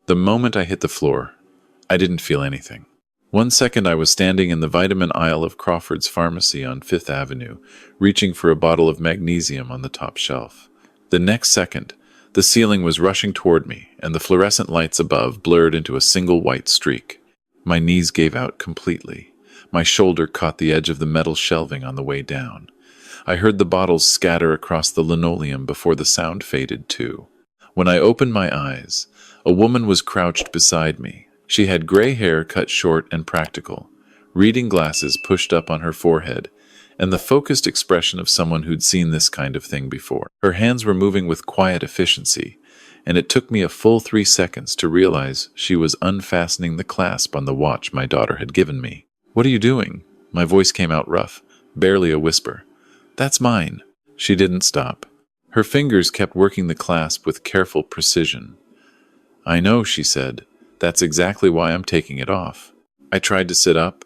The moment I hit the floor, I didn't feel anything. 1 second I was standing in the vitamin aisle of Crawford's Pharmacy on Fifth Avenue, reaching for a bottle of magnesium on the top shelf. The next second, the ceiling was rushing toward me, and the fluorescent lights above blurred into a single white streak. My knees gave out completely. My shoulder caught the edge of the metal shelving on the way down. I heard the bottles scatter across the linoleum before the sound faded too. When I opened my eyes, a woman was crouched beside me. She had gray hair cut short and practical, reading glasses pushed up on her forehead, and the focused expression of someone who'd seen this kind of thing before. Her hands were moving with quiet efficiency, and it took me a full 3 seconds to realize she was unfastening the clasp on the watch my daughter had given me. "What are you doing?" My voice came out rough, barely a whisper. "That's mine." She didn't stop. Her fingers kept working the clasp with careful precision. "I know," she said. "That's exactly why I'm taking it off." I tried to sit up,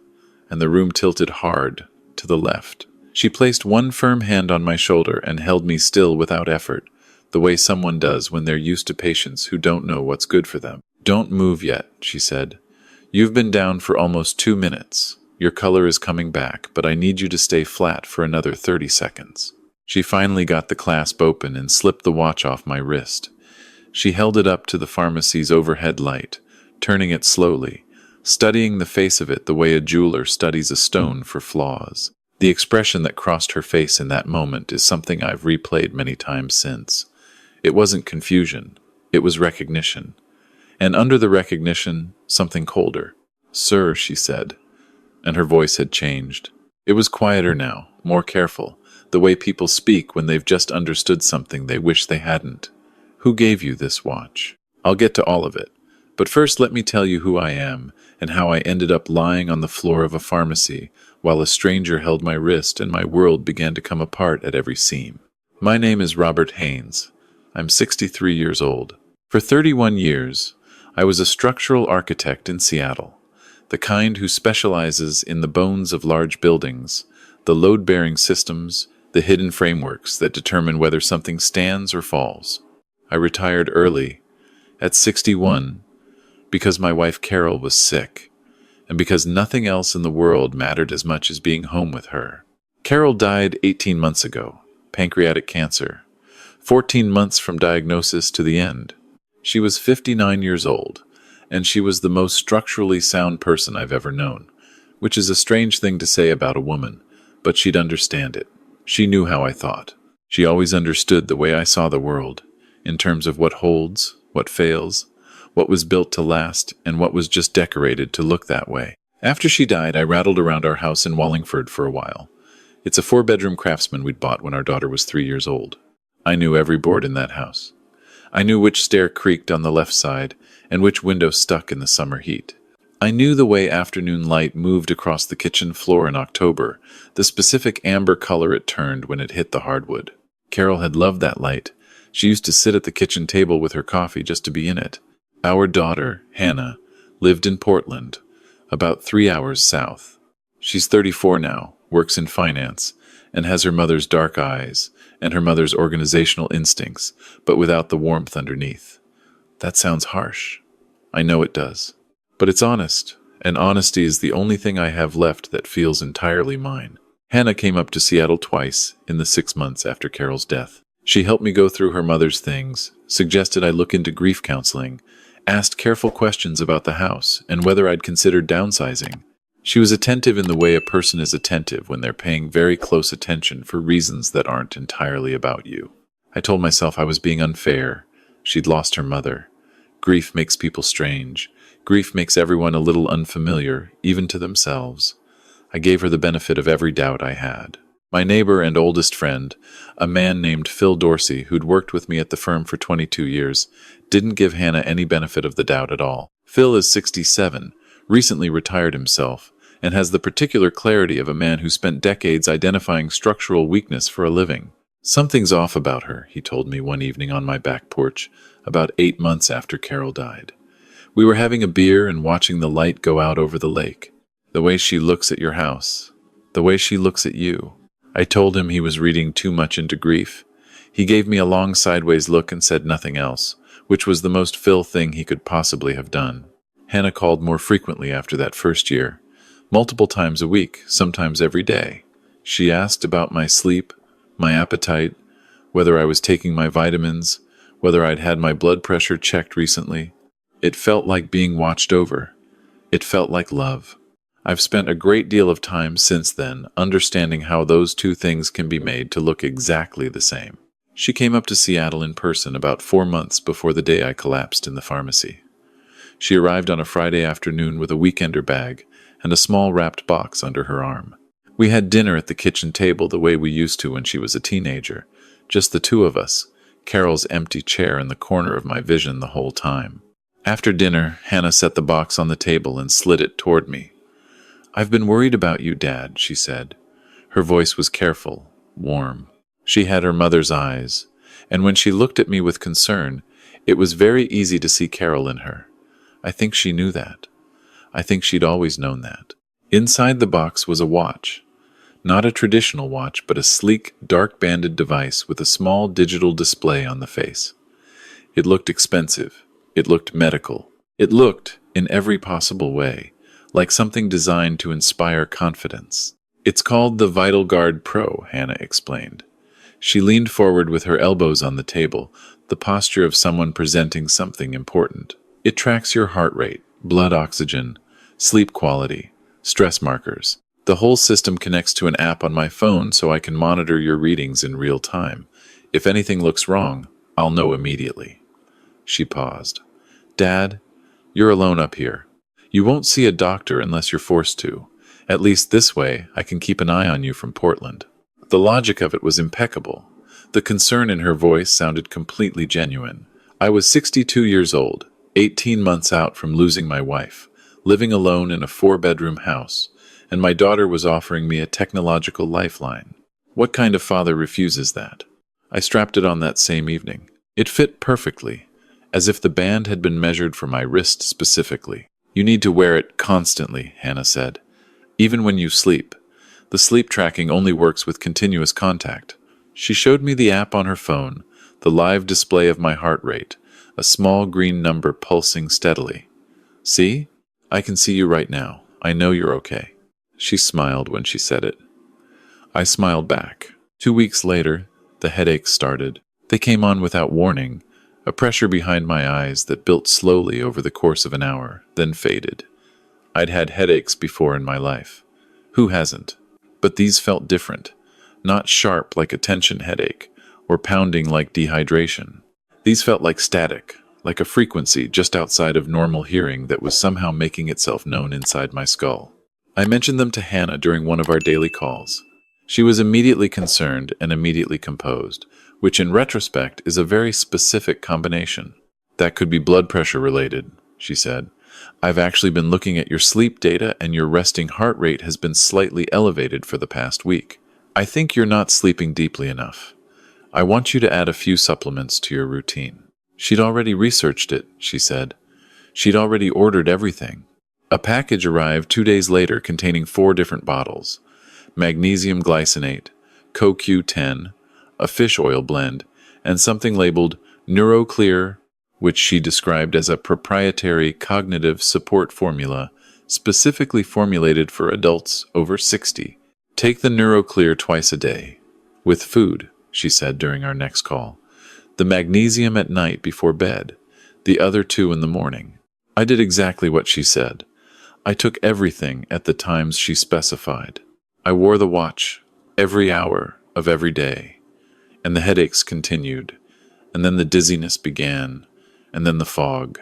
and the room tilted hard to the left. She placed one firm hand on my shoulder and held me still without effort, the way someone does when they're used to patients who don't know what's good for them. "Don't move yet," she said. "You've been down for almost 2 minutes. Your color is coming back, but I need you to stay flat for another 30 seconds. She finally got the clasp open and slipped the watch off my wrist. She held it up to the pharmacy's overhead light, turning it slowly, studying the face of it the way a jeweler studies a stone for flaws. The expression that crossed her face in that moment is something I've replayed many times since. It wasn't confusion, it was recognition. And under the recognition, something colder. "Sir," she said, and her voice had changed. It was quieter now, more careful, the way people speak when they've just understood something they wish they hadn't. "Who gave you this watch?" "I'll get to all of it. But first let me tell you who I am and how I ended up lying on the floor of a pharmacy while a stranger held my wrist and my world began to come apart at every seam. My name is Robert Haynes. I'm 63 years old. For 31 years, I was a structural architect in Seattle, the kind who specializes in the bones of large buildings, the load-bearing systems, the hidden frameworks that determine whether something stands or falls. I retired early, at 61, because my wife Carol was sick, and because nothing else in the world mattered as much as being home with her. Carol died 18 months ago, pancreatic cancer, 14 months from diagnosis to the end. She was 59 years old, and she was the most structurally sound person I've ever known, which is a strange thing to say about a woman, but she'd understand it. She knew how I thought. She always understood the way I saw the world, in terms of what holds, what fails, what was built to last, and what was just decorated to look that way. After she died, I rattled around our house in Wallingford for a while. It's a 4-bedroom Craftsman we'd bought when our daughter was 3 years old. I knew every board in that house. I knew which stair creaked on the left side and which window stuck in the summer heat. I knew the way afternoon light moved across the kitchen floor in October, the specific amber color it turned when it hit the hardwood. Carol had loved that light. She used to sit at the kitchen table with her coffee just to be in it. Our daughter, Hannah, lived in Portland, about 3 hours south. She's 34 now, works in finance, and has her mother's dark eyes and her mother's organizational instincts, but without the warmth underneath. That sounds harsh. I know it does. But it's honest, and honesty is the only thing I have left that feels entirely mine. Hannah came up to Seattle twice in the 6 months after Carol's death. She helped me go through her mother's things, suggested I look into grief counseling, asked careful questions about the house and whether I'd considered downsizing. She was attentive in the way a person is attentive when they're paying very close attention for reasons that aren't entirely about you. I told myself I was being unfair. She'd lost her mother. Grief makes people strange. Grief makes everyone a little unfamiliar, even to themselves. I gave her the benefit of every doubt I had. My neighbor and oldest friend, a man named Phil Dorsey, who'd worked with me at the firm for 22 years, didn't give Hannah any benefit of the doubt at all. Phil is 67, recently retired himself, and has the particular clarity of a man who spent decades identifying structural weakness for a living. "Something's off about her," he told me one evening on my back porch, about 8 months after Carol died. We were having a beer and watching the light go out over the lake. "The way she looks at your house. The way she looks at you." I told him he was reading too much into grief. He gave me a long sideways look and said nothing else, which was the most Phil thing he could possibly have done. Hannah called more frequently after that first year, multiple times a week, sometimes every day. She asked about my sleep, my appetite, whether I was taking my vitamins, whether I'd had my blood pressure checked recently. It felt like being watched over. It felt like love. I've spent a great deal of time since then understanding how those two things can be made to look exactly the same. She came up to Seattle in person about 4 months before the day I collapsed in the pharmacy. She arrived on a Friday afternoon with a weekender bag and a small wrapped box under her arm. We had dinner at the kitchen table the way we used to when she was a teenager, just the two of us, Carol's empty chair in the corner of my vision the whole time. After dinner, Hannah set the box on the table and slid it toward me. "I've been worried about you, Dad," she said. Her voice was careful, warm. She had her mother's eyes, and when she looked at me with concern, it was very easy to see Carol in her. I think she knew that. I think she'd always known that. Inside the box was a watch. Not a traditional watch, but a sleek, dark-banded device with a small digital display on the face. It looked expensive. It looked medical. It looked, in every possible way, like something designed to inspire confidence. "It's called the Vital Guard Pro," Hannah explained. She leaned forward with her elbows on the table, the posture of someone presenting something important. "It tracks your heart rate, blood oxygen, sleep quality, stress markers. The whole system connects to an app on my phone so I can monitor your readings in real time. If anything looks wrong, I'll know immediately." She paused. "Dad, you're alone up here. You won't see a doctor unless you're forced to. At least this way, I can keep an eye on you from Portland." The logic of it was impeccable. The concern in her voice sounded completely genuine. I was 62 years old, 18 months out from losing my wife, living alone in a 4-bedroom house, and my daughter was offering me a technological lifeline. What kind of father refuses that? I strapped it on that same evening. It fit perfectly, as if the band had been measured for my wrist specifically. "You need to wear it constantly," Hannah said. "Even when you sleep. The sleep tracking only works with continuous contact." She showed me the app on her phone, the live display of my heart rate, a small green number pulsing steadily. "See? I can see you right now. I know you're okay." She smiled when she said it. I smiled back. 2 weeks later, the headaches started. They came on without warning, a pressure behind my eyes that built slowly over the course of an hour, then faded. I'd had headaches before in my life. Who hasn't? But these felt different. Not sharp like a tension headache, or pounding like dehydration. These felt like static, like a frequency just outside of normal hearing that was somehow making itself known inside my skull. I mentioned them to Hannah during one of our daily calls. She was immediately concerned and immediately composed, which in retrospect is a very specific combination. "That could be blood pressure related," she said. "I've actually been looking at your sleep data and your resting heart rate has been slightly elevated for the past week. I think you're not sleeping deeply enough. I want you to add a few supplements to your routine." She'd already researched it, she said. She'd already ordered everything. A package arrived 2 days later containing 4 different bottles: magnesium glycinate, CoQ10, a fish oil blend, and something labeled NeuroClear, which she described as a proprietary cognitive support formula specifically formulated for adults over 60. "Take the NeuroClear twice a day. With food," she said during our next call. "The magnesium at night before bed, the other 2 in the morning." I did exactly what she said. I took everything at the times she specified. I wore the watch every hour of every day, and the headaches continued, and then the dizziness began, and then the fog.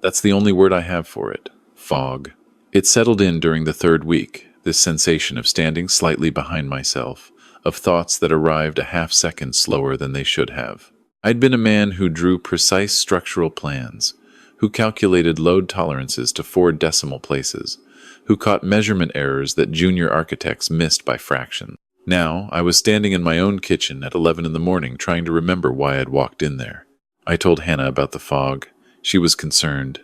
That's the only word I have for it, fog. It settled in during the 3rd week, this sensation of standing slightly behind myself, of thoughts that arrived a half-second slower than they should have. I'd been a man who drew precise structural plans, who calculated load tolerances to 4 decimal places, who caught measurement errors that junior architects missed by fractions. Now, I was standing in my own kitchen at 11 in the morning trying to remember why I'd walked in there. I told Hannah about the fog. She was concerned.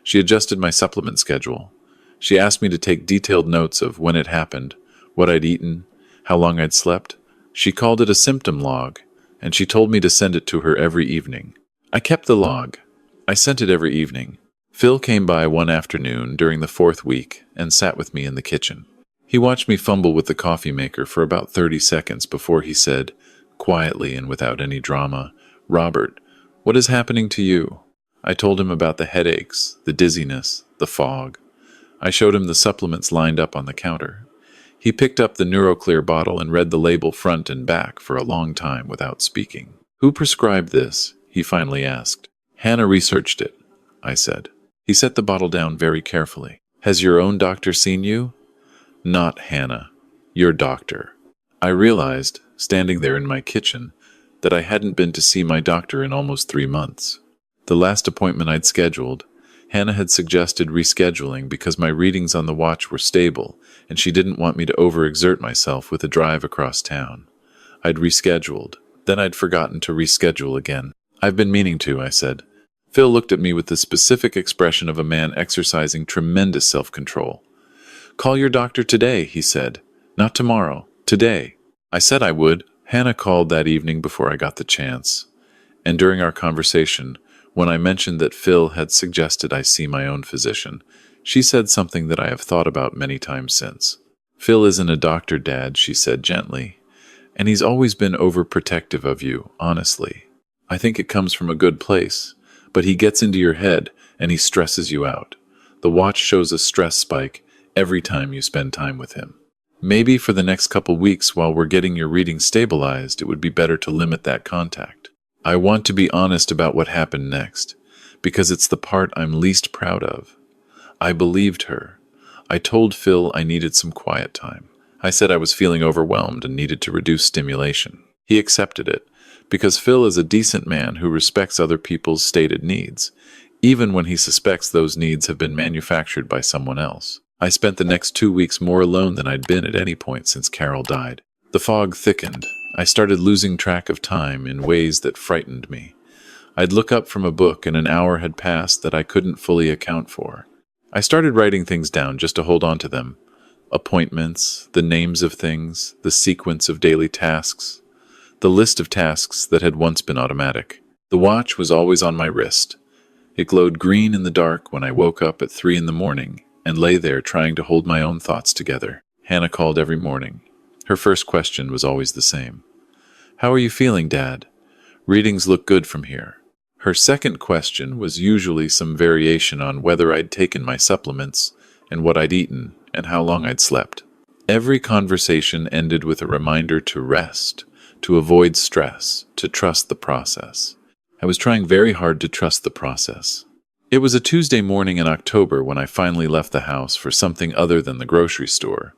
She adjusted my supplement schedule. She asked me to take detailed notes of when it happened, what I'd eaten, how long I'd slept. She called it a symptom log, and she told me to send it to her every evening. I kept the log, I sent it every evening. Phil came by one afternoon during the fourth week and sat with me in the kitchen. He watched me fumble with the coffee maker for about 30 seconds before he said, quietly and without any drama, "Robert, what is happening to you?" I told him about the headaches, the dizziness, the fog. I showed him the supplements lined up on the counter. He picked up the NeuroClear bottle and read the label front and back for a long time without speaking. "Who prescribed this?" he finally asked. "Hannah researched it," I said. He set the bottle down very carefully. "Has your own doctor seen you?" "Not Hannah. Your doctor." I realized, standing there in my kitchen, that I hadn't been to see my doctor in almost 3 months. The last appointment I'd scheduled, Hannah had suggested rescheduling because my readings on the watch were stable, and she didn't want me to overexert myself with a drive across town. I'd rescheduled. Then I'd forgotten to reschedule again. "I've been meaning to," I said. Phil looked at me with the specific expression of a man exercising tremendous self-control. "Call your doctor today," he said. "Not tomorrow. Today." I said I would. Hannah called that evening before I got the chance. And during our conversation, when I mentioned that Phil had suggested I see my own physician, she said something that I have thought about many times since. "Phil isn't a doctor, Dad," she said gently. "And he's always been overprotective of you, honestly. I think it comes from a good place. But he gets into your head, and he stresses you out. The watch shows a stress spike every time you spend time with him. Maybe for the next couple weeks while we're getting your reading stabilized, it would be better to limit that contact." I want to be honest about what happened next, because it's the part I'm least proud of. I believed her. I told Phil I needed some quiet time. I said I was feeling overwhelmed and needed to reduce stimulation. He accepted it, because Phil is a decent man who respects other people's stated needs, even when he suspects those needs have been manufactured by someone else. I spent the next 2 weeks more alone than I'd been at any point since Carol died. The fog thickened. I started losing track of time in ways that frightened me. I'd look up from a book and an hour had passed that I couldn't fully account for. I started writing things down just to hold on to them. Appointments, the names of things, the sequence of daily tasks, the list of tasks that had once been automatic. The watch was always on my wrist. It glowed green in the dark when I woke up at 3 in the morning and lay there trying to hold my own thoughts together. Hannah called every morning. Her first question was always the same. "How are you feeling, Dad? Readings look good from here." Her second question was usually some variation on whether I'd taken my supplements and what I'd eaten and how long I'd slept. Every conversation ended with a reminder to rest, to avoid stress, to trust the process. I was trying very hard to trust the process. It was a Tuesday morning in October when I finally left the house for something other than the grocery store.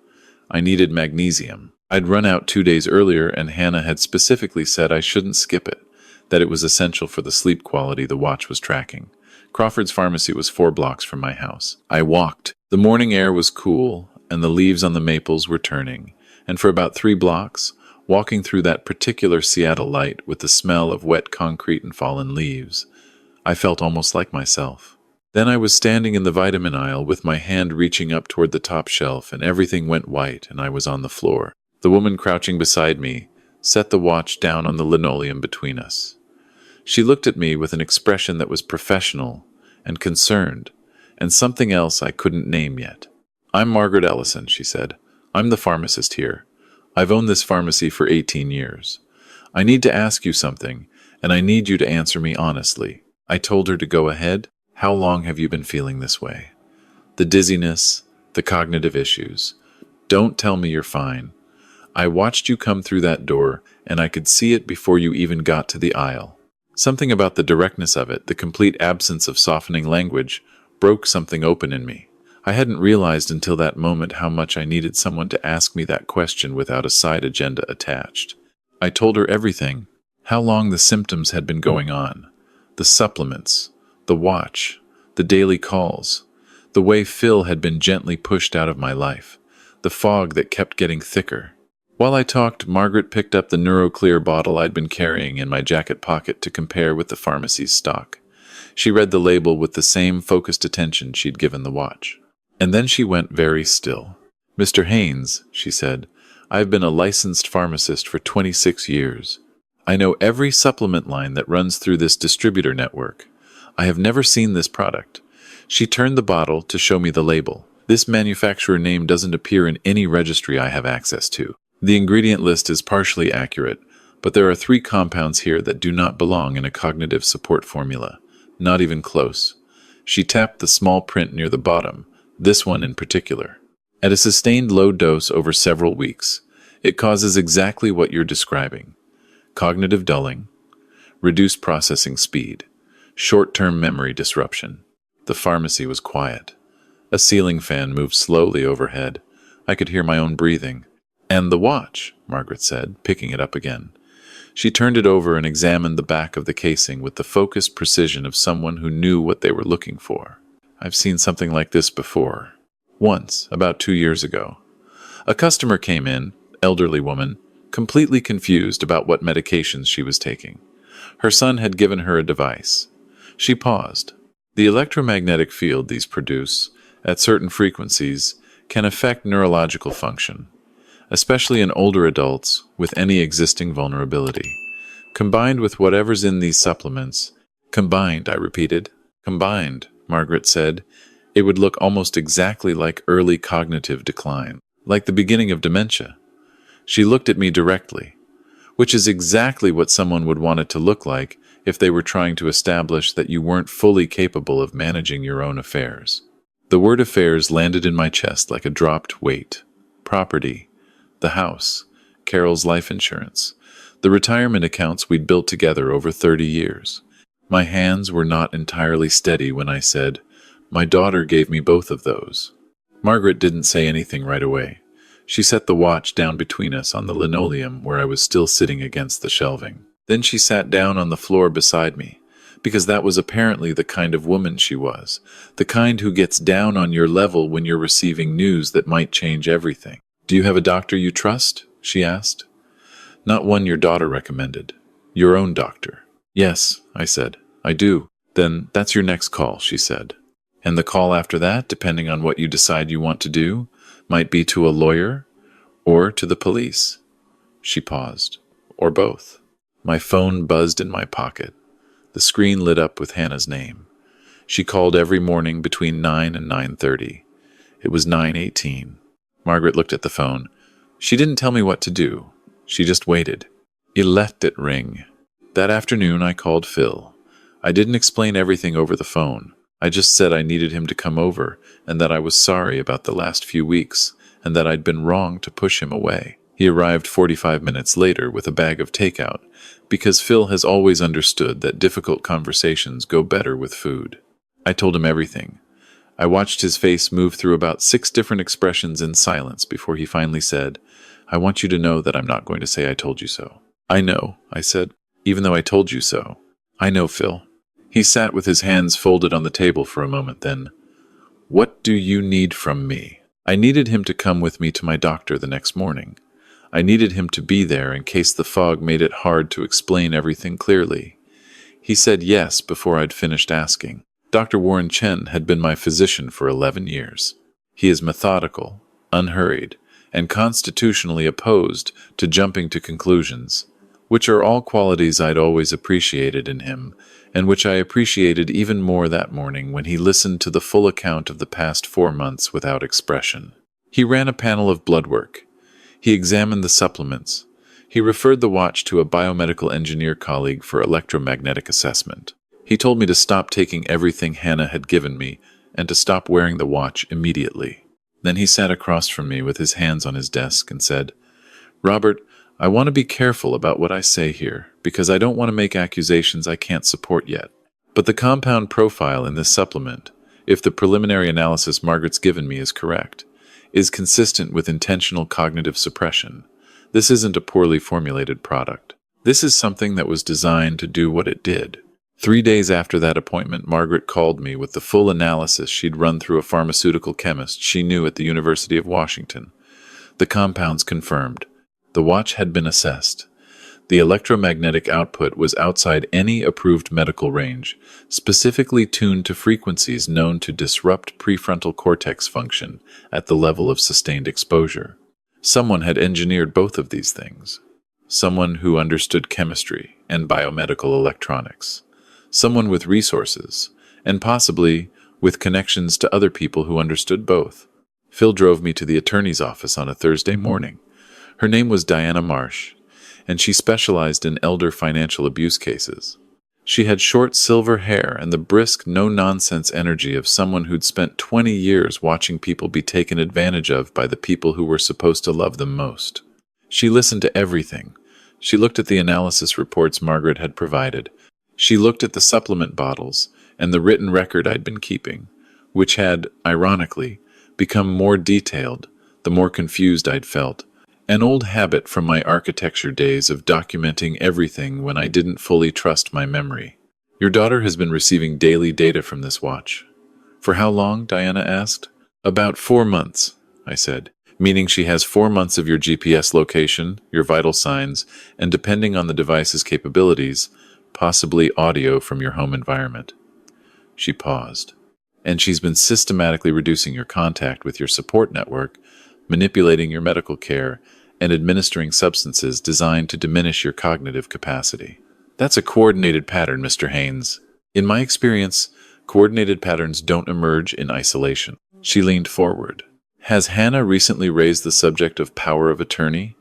I needed magnesium. I'd run out 2 days earlier, and Hannah had specifically said I shouldn't skip it, that it was essential for the sleep quality the watch was tracking. Crawford's Pharmacy was 4 blocks from my house. I walked. The morning air was cool, and the leaves on the maples were turning, and for about 3 blocks, walking through that particular Seattle light with the smell of wet concrete and fallen leaves, I felt almost like myself. Then I was standing in the vitamin aisle with my hand reaching up toward the top shelf, and everything went white, and I was on the floor. The woman crouching beside me set the watch down on the linoleum between us. She looked at me with an expression that was professional and concerned, and something else I couldn't name yet. "I'm Margaret Ellison," she said. "I'm the pharmacist here. I've owned this pharmacy for 18 years. I need to ask you something, and I need you to answer me honestly." I told her to go ahead. "How long have you been feeling this way? The dizziness, the cognitive issues. Don't tell me you're fine. I watched you come through that door, and I could see it before you even got to the aisle." Something about the directness of it, the complete absence of softening language, broke something open in me. I hadn't realized until that moment how much I needed someone to ask me that question without a side agenda attached. I told her everything, how long the symptoms had been going on, the supplements, the watch, the daily calls, the way Phil had been gently pushed out of my life, the fog that kept getting thicker. While I talked, Margaret picked up the NeuroClear bottle I'd been carrying in my jacket pocket to compare with the pharmacy's stock. She read the label with the same focused attention she'd given the watch. And then she went very still. "Mr. Haynes," she said, "I've been a licensed pharmacist for 26 years. I know every supplement line that runs through this distributor network. I have never seen this product. She turned the bottle to show me the label. This manufacturer name doesn't appear in any registry I have access to. The ingredient list is partially accurate, but there are 3 compounds here that do not belong in a cognitive support formula. Not even close. She tapped the small print near the bottom, this one in particular. At a sustained low dose over several weeks, it causes exactly what you're describing. Cognitive dulling, reduced processing speed, short-term memory disruption. The pharmacy was quiet. A ceiling fan moved slowly overhead. I could hear my own breathing. "And the watch," Margaret said, picking it up again. She turned it over and examined the back of the casing with the focused precision of someone who knew what they were looking for. I've seen something like this before. Once, about 2 years ago. A customer came in, elderly woman, completely confused about what medications she was taking. Her son had given her a device. She paused. The electromagnetic field these produce, at certain frequencies, can affect neurological function, especially in older adults with any existing vulnerability. Combined with whatever's in these supplements, combined, I repeated, combined, Margaret said, it would look almost exactly like early cognitive decline, like the beginning of dementia. She looked at me directly, which is exactly what someone would want it to look like if they were trying to establish that you weren't fully capable of managing your own affairs. The word affairs landed in my chest like a dropped weight. Property, the house, Carol's life insurance, the retirement accounts we'd built together over 30 years. My hands were not entirely steady when I said, "My daughter gave me both of those." Margaret didn't say anything right away. She set the watch down between us on the linoleum where I was still sitting against the shelving. Then she sat down on the floor beside me, because that was apparently the kind of woman she was, the kind who gets down on your level when you're receiving news that might change everything. "Do you have a doctor you trust?" she asked. "Not one your daughter recommended. Your own doctor." "Yes," I said. "I do." "Then that's your next call," she said. "And the call after that, depending on what you decide you want to do, might be to a lawyer or to the police." She paused. "Or both." My phone buzzed in my pocket. The screen lit up with Hannah's name. She called every morning between 9 and 9:30. It was 9:18. Margaret looked at the phone. She didn't tell me what to do. She just waited. He let it ring. That afternoon I called Phil. I didn't explain everything over the phone. I just said I needed him to come over and that I was sorry about the last few weeks and that I'd been wrong to push him away. He arrived 45 minutes later with a bag of takeout because Phil has always understood that difficult conversations go better with food. I told him everything. I watched his face move through about 6 different expressions in silence before he finally said, "I want you to know that I'm not going to say I told you so." "I know," I said, "even though I told you so." "I know, Phil." He sat with his hands folded on the table for a moment, then, "What do you need from me?" I needed him to come with me to my doctor the next morning. I needed him to be there in case the fog made it hard to explain everything clearly. He said yes before I'd finished asking. Dr. Warren Chen had been my physician for 11 years. He is methodical, unhurried, and constitutionally opposed to jumping to conclusions, which are all qualities I'd always appreciated in him, and which I appreciated even more that morning when he listened to the full account of the past 4 months without expression. He ran a panel of blood work. He examined the supplements. He referred the watch to a biomedical engineer colleague for electromagnetic assessment. He told me to stop taking everything Hannah had given me and to stop wearing the watch immediately. Then he sat across from me with his hands on his desk and said, "Robert, I want to be careful about what I say here because I don't want to make accusations I can't support yet. But the compound profile in this supplement, if the preliminary analysis Margaret's given me is correct, is consistent with intentional cognitive suppression. This isn't a poorly formulated product. This is something that was designed to do what it did." 3 days after that appointment, Margaret called me with the full analysis she'd run through a pharmaceutical chemist she knew at the University of Washington. The compounds confirmed. The watch had been assessed. The electromagnetic output was outside any approved medical range, specifically tuned to frequencies known to disrupt prefrontal cortex function at the level of sustained exposure. Someone had engineered both of these things. Someone who understood chemistry and biomedical electronics. someone with resources, and possibly with connections to other people who understood both. Phil drove me to the attorney's office on a Thursday morning. Her name was Diana Marsh, and she specialized in elder financial abuse cases. She had short silver hair and the brisk, no-nonsense energy of someone who'd spent 20 years watching people be taken advantage of by the people who were supposed to love them most. She listened to everything. She looked at the analysis reports Margaret had provided. She looked at the supplement bottles and the written record I'd been keeping, which had, ironically, become more detailed the more confused I'd felt. An old habit from my architecture days of documenting everything when I didn't fully trust my memory. Your daughter has been receiving daily data from this watch. For how long? Diana asked. About 4 months, I said, meaning she has 4 months of your GPS location, your vital signs, and depending on the device's capabilities, possibly audio from your home environment. She paused. And she's been systematically reducing your contact with your support network, manipulating your medical care, and administering substances designed to diminish your cognitive capacity. That's a coordinated pattern, Mr. Haynes. In my experience, coordinated patterns don't emerge in isolation. She leaned forward. Has Hannah recently raised the subject of power of attorney?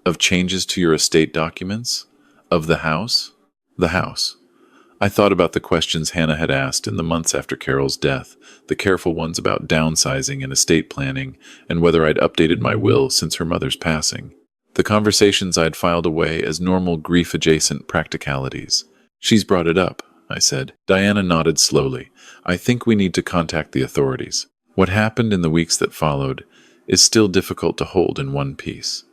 Of changes to your estate documents? Of the house? The house. I thought about the questions Hannah had asked in the months after Carol's death, the careful ones about downsizing and estate planning, and whether I'd updated my will since her mother's passing. The conversations I'd filed away as normal grief-adjacent practicalities. She's brought it up, I said. Diana nodded slowly. I think we need to contact the authorities. What happened in the weeks that followed is still difficult to hold in one piece.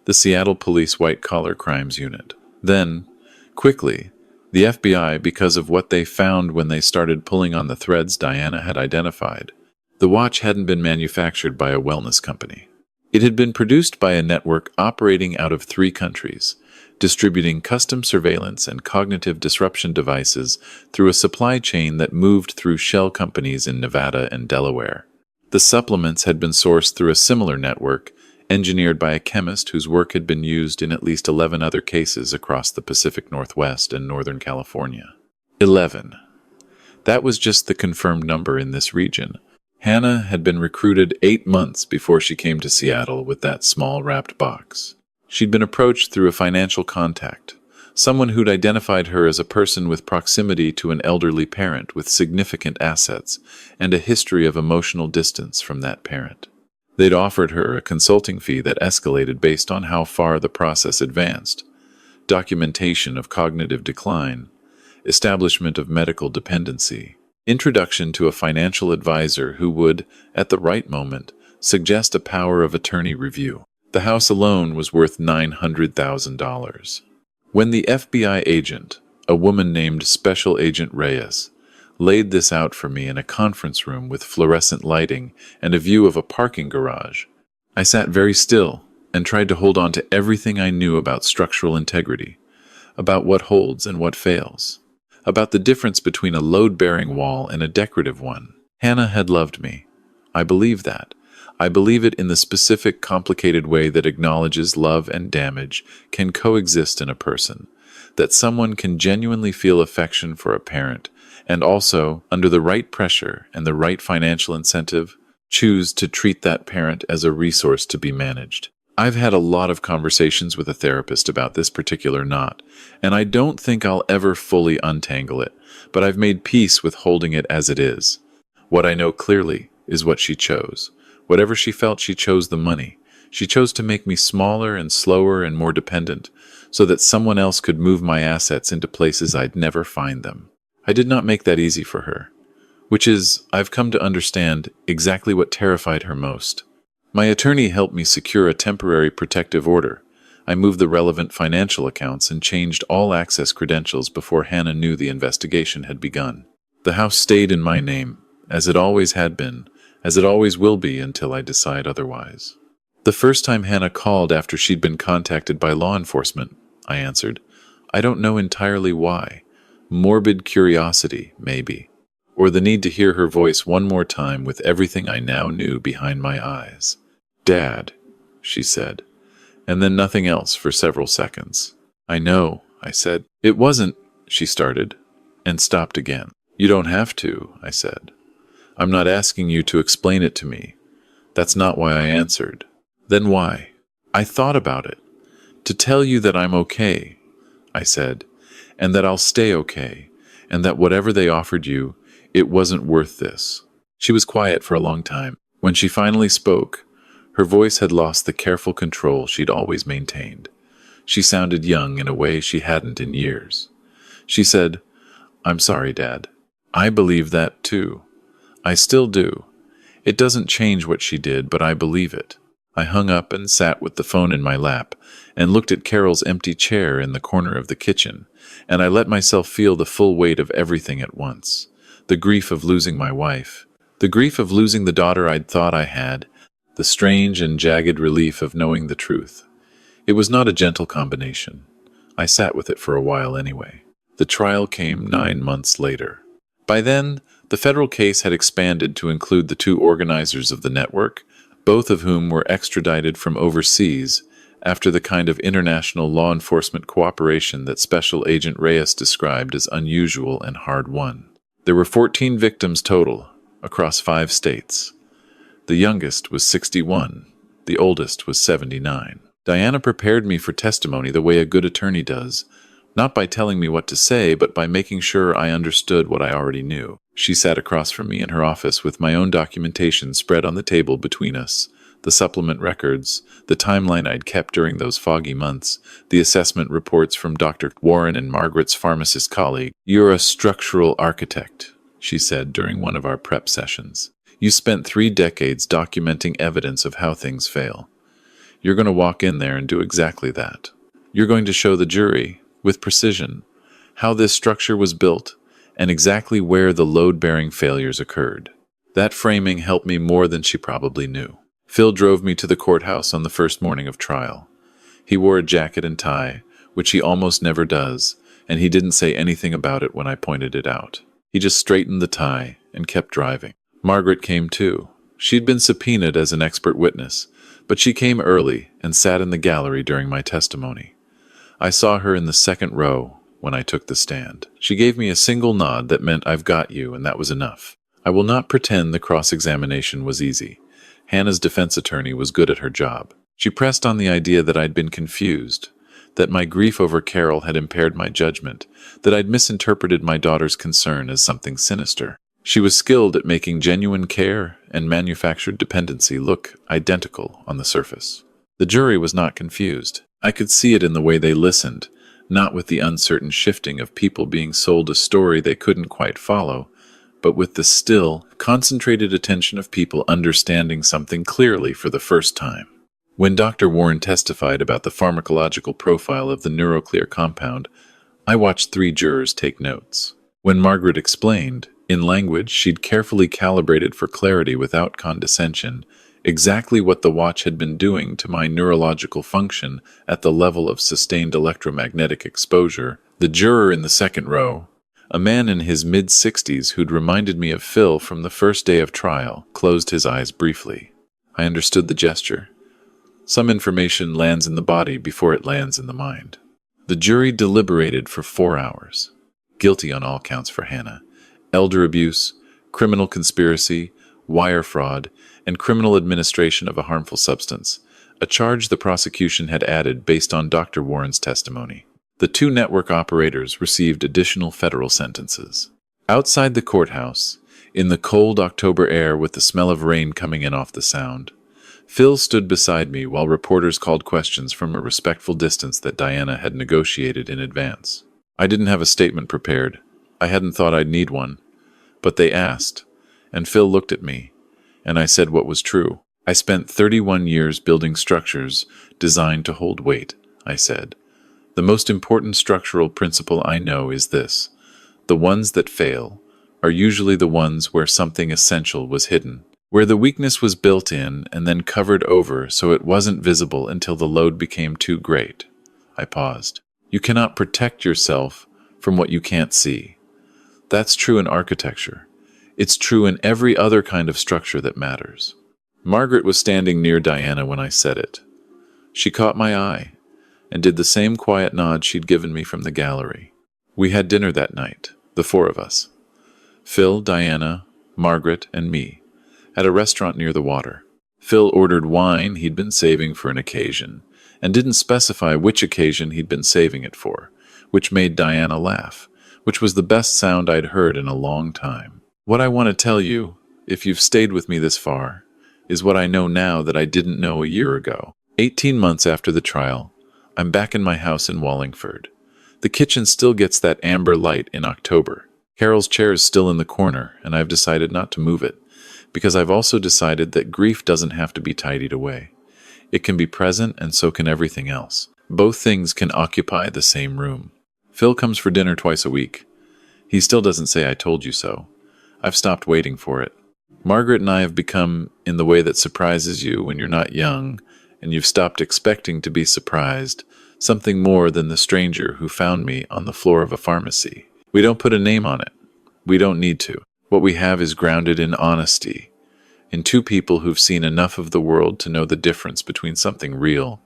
The Seattle Police White-Collar Crimes Unit. Then, quickly, the FBI, because of what they found when they started pulling on the threads Diana had identified. The watch hadn't been manufactured by a wellness company. It had been produced by a network operating out of 3 countries, distributing custom surveillance and cognitive disruption devices through a supply chain that moved through shell companies in Nevada and Delaware. The supplements had been sourced through a similar network, engineered by a chemist whose work had been used in at least 11 other cases across the Pacific Northwest and Northern California. 11. That was just the confirmed number in this region. Hannah had been recruited 8 months before she came to Seattle with that small wrapped box. She'd been approached through a financial contact, someone who'd identified her as a person with proximity to an elderly parent with significant assets and a history of emotional distance from that parent. They'd offered her a consulting fee that escalated based on how far the process advanced. Documentation of cognitive decline, establishment of medical dependency, introduction to a financial advisor who would, at the right moment, suggest a power of attorney review. The house alone was worth $900,000. When the FBI agent, a woman named Special Agent Reyes, laid this out for me in a conference room with fluorescent lighting and a view of a parking garage, I sat very still and tried to hold on to everything I knew about structural integrity, about what holds and what fails, about the difference between a load-bearing wall and a decorative one. Hannah had loved me. I believe that. I believe it in the specific, complicated way that acknowledges love and damage can coexist in a person, that someone can genuinely feel affection for a parent, and also, under the right pressure and the right financial incentive, choose to treat that parent as a resource to be managed. I've had a lot of conversations with a therapist about this particular knot, and I don't think I'll ever fully untangle it, but I've made peace with holding it as it is. What I know clearly is what she chose. Whatever she felt, she chose the money. She chose to make me smaller and slower and more dependent, so that someone else could move my assets into places I'd never find them. I did not make that easy for her, which is, I've come to understand, exactly what terrified her most. My attorney helped me secure a temporary protective order. I moved the relevant financial accounts and changed all access credentials before Hannah knew the investigation had begun. The house stayed in my name, as it always had been, as it always will be until I decide otherwise. The first time Hannah called after she'd been contacted by law enforcement, I answered. I don't know entirely why. Morbid curiosity, maybe. Or the need to hear her voice one more time with everything I now knew behind my eyes. Dad, she said, and then nothing else for several seconds. I know, I said. It wasn't, she started. and stopped again. "You don't have to," I said. "I'm not asking you to explain it to me. That's not why I answered." "Then why?" "I thought about it. To tell you that I'm okay," I said, "and that I'll stay okay, and that whatever they offered you, it wasn't worth this." She was quiet for a long time. When she finally spoke, her voice had lost the careful control she'd always maintained. She sounded young in a way she hadn't in years. She said, "I'm sorry, Dad. I believe that too. I still do. It doesn't change what she did, but I believe it." I hung up and sat with the phone in my lap and looked at Carol's empty chair in the corner of the kitchen, and I let myself feel the full weight of everything at once. The grief of losing my wife, the grief of losing the daughter I'd thought I had, the strange and jagged relief of knowing the truth. It was not a gentle combination. I sat with it for a while anyway. The trial came 9 months later. By then, the federal case had expanded to include the 2 organizers of the network, both of whom were extradited from overseas after the kind of international law enforcement cooperation that Special Agent Reyes described as unusual and hard-won. There were 14 victims total, across 5 states. The youngest was 61, the oldest was 79. Diana prepared me for testimony the way a good attorney does, not by telling me what to say, but by making sure I understood what I already knew. She sat across from me in her office with my own documentation spread on the table between us, the supplement records, the timeline I'd kept during those foggy months, the assessment reports from Dr. Warren and Margaret's pharmacist colleague. "You're a structural architect," she said during one of our prep sessions. "You spent 3 decades documenting evidence of how things fail. You're going to walk in there and do exactly that. You're going to show the jury, with precision, how this structure was built and exactly where the load-bearing failures occurred." That framing helped me more than she probably knew. Phil drove me to the courthouse on the first morning of trial. He wore a jacket and tie, which he almost never does, and he didn't say anything about it when I pointed it out. He just straightened the tie and kept driving. Margaret came too. She'd been subpoenaed as an expert witness, but she came early and sat in the gallery during my testimony. I saw her in the second row when I took the stand. She gave me a single nod that meant "I've got you," and that was enough. I will not pretend the cross-examination was easy. Hannah's defense attorney was good at her job. She pressed on the idea that I'd been confused, that my grief over Carol had impaired my judgment, that I'd misinterpreted my daughter's concern as something sinister. She was skilled at making genuine care and manufactured dependency look identical on the surface. The jury was not confused. I could see it in the way they listened, not with the uncertain shifting of people being sold a story they couldn't quite follow, but with the still, concentrated attention of people understanding something clearly for the first time. When Dr. Warren testified about the pharmacological profile of the NeuroClear compound, I watched 3 jurors take notes. When Margaret explained, in language she'd carefully calibrated for clarity without condescension, exactly what the watch had been doing to my neurological function at the level of sustained electromagnetic exposure, the juror in the second row, a man in his mid-60s who'd reminded me of Phil from the first day of trial, closed his eyes briefly. I understood the gesture. Some information lands in the body before it lands in the mind. The jury deliberated for 4 hours. Guilty on all counts for Hannah. Elder abuse, criminal conspiracy, wire fraud, and criminal administration of a harmful substance, a charge the prosecution had added based on Dr. Warren's testimony. The 2 network operators received additional federal sentences. Outside the courthouse, in the cold October air with the smell of rain coming in off the sound, Phil stood beside me while reporters called questions from a respectful distance that Diana had negotiated in advance. I didn't have a statement prepared. I hadn't thought I'd need one. But they asked, and Phil looked at me, and I said what was true. "I spent 31 years building structures designed to hold weight," I said. "The most important structural principle I know is this: the ones that fail are usually the ones where something essential was hidden, where the weakness was built in and then covered over so it wasn't visible until the load became too great." I paused. "You cannot protect yourself from what you can't see. That's true in architecture. It's true in every other kind of structure that matters." Margaret was standing near Diana when I said it. She caught my eye and did the same quiet nod she'd given me from the gallery. We had dinner that night, the The four of us. Phil, Diana, Margaret, and me, at a restaurant near the water. Phil ordered wine he'd been saving for an occasion, and didn't specify which occasion he'd been saving it for, which made Diana laugh, which was the best sound I'd heard in a long time. What I want to tell you, if you've stayed with me this far, is what I know now that I didn't know a year ago. 18 months after the trial, I'm back in my house in Wallingford. The kitchen still gets that amber light in October. Carol's chair is still in the corner, and I've decided not to move it, because I've also decided that grief doesn't have to be tidied away. It can be present, and so can everything else. Both things can occupy the same room. Phil comes for dinner twice a week. He still doesn't say I told you so. I've stopped waiting for it. Margaret and I have become in the way that surprises you when you're not young, and you've stopped expecting to be surprised, something more than the stranger who found me on the floor of a pharmacy. We don't put a name on it. We don't need to. What we have is grounded in honesty, in two people who've seen enough of the world to know the difference between something real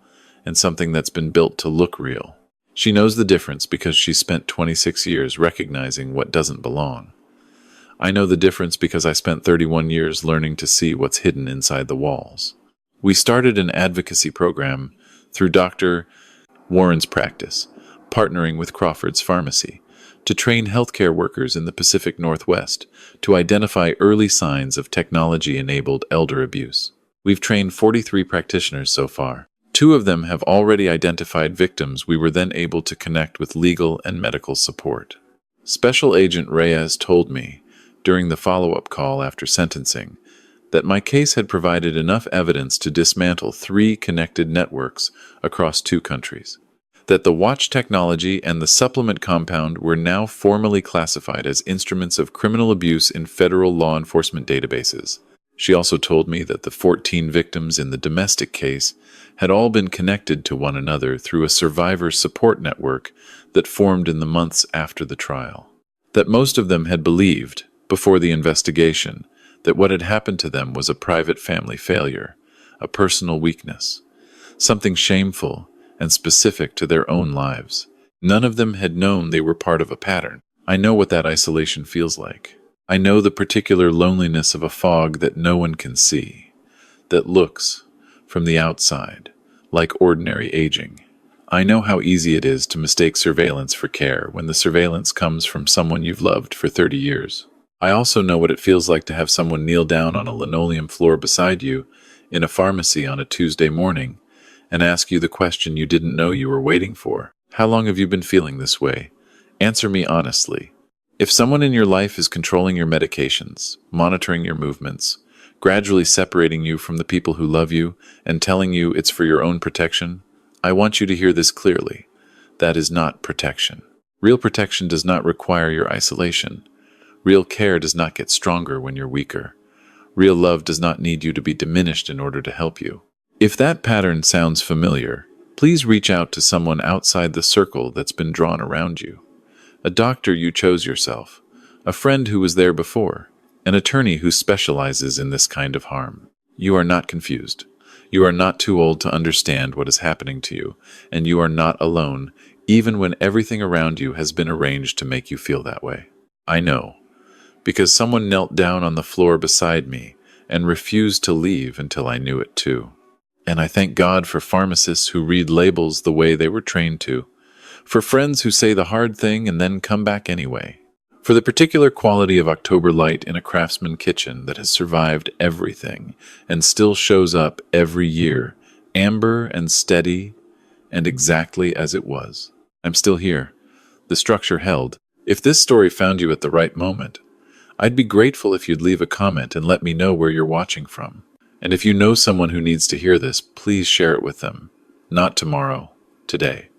and something that's been built to look real. She knows the difference because she spent 26 years recognizing what doesn't belong. I know the difference because I spent 31 years learning to see what's hidden inside the walls. We started an advocacy program through Dr. Warren's practice, partnering with Crawford's Pharmacy, to train healthcare workers in the Pacific Northwest to identify early signs of technology-enabled elder abuse. We've trained 43 practitioners so far. 2 of them have already identified victims we were then able to connect with legal and medical support. Special Agent Reyes told me, during the follow-up call after sentencing, that my case had provided enough evidence to dismantle 3 connected networks across 2 countries. That the watch technology and the supplement compound were now formally classified as instruments of criminal abuse in federal law enforcement databases. She also told me that the 14 victims in the domestic case had all been connected to one another through a survivor support network that formed in the months after the trial. That most of them had believed, before the investigation, that what had happened to them was a private family failure, a personal weakness, something shameful and specific to their own lives. None of them had known they were part of a pattern. I know what that isolation feels like. I know the particular loneliness of a fog that no one can see, that looks, from the outside, like ordinary aging. I know how easy it is to mistake surveillance for care when the surveillance comes from someone you've loved for 30 years. I also know what it feels like to have someone kneel down on a linoleum floor beside you in a pharmacy on a Tuesday morning and ask you the question you didn't know you were waiting for. How long have you been feeling this way? Answer me honestly. If someone in your life is controlling your medications, monitoring your movements, gradually separating you from the people who love you, and telling you it's for your own protection, I want you to hear this clearly. That is not protection. Real protection does not require your isolation. Real care does not get stronger when you're weaker. Real love does not need you to be diminished in order to help you. If that pattern sounds familiar, please reach out to someone outside the circle that's been drawn around you. A doctor you chose yourself, a friend who was there before, an attorney who specializes in this kind of harm. You are not confused. You are not too old to understand what is happening to you, and you are not alone, even when everything around you has been arranged to make you feel that way. I know, because someone knelt down on the floor beside me and refused to leave until I knew it too. And I thank God for pharmacists who read labels the way they were trained to, for friends who say the hard thing and then come back anyway, for the particular quality of October light in a Craftsman kitchen that has survived everything and still shows up every year, amber and steady and exactly as it was. I'm still here. The structure held. If this story found you at the right moment, I'd be grateful if you'd leave a comment and let me know where you're watching from. And if you know someone who needs to hear this, please share it with them. Not tomorrow, today.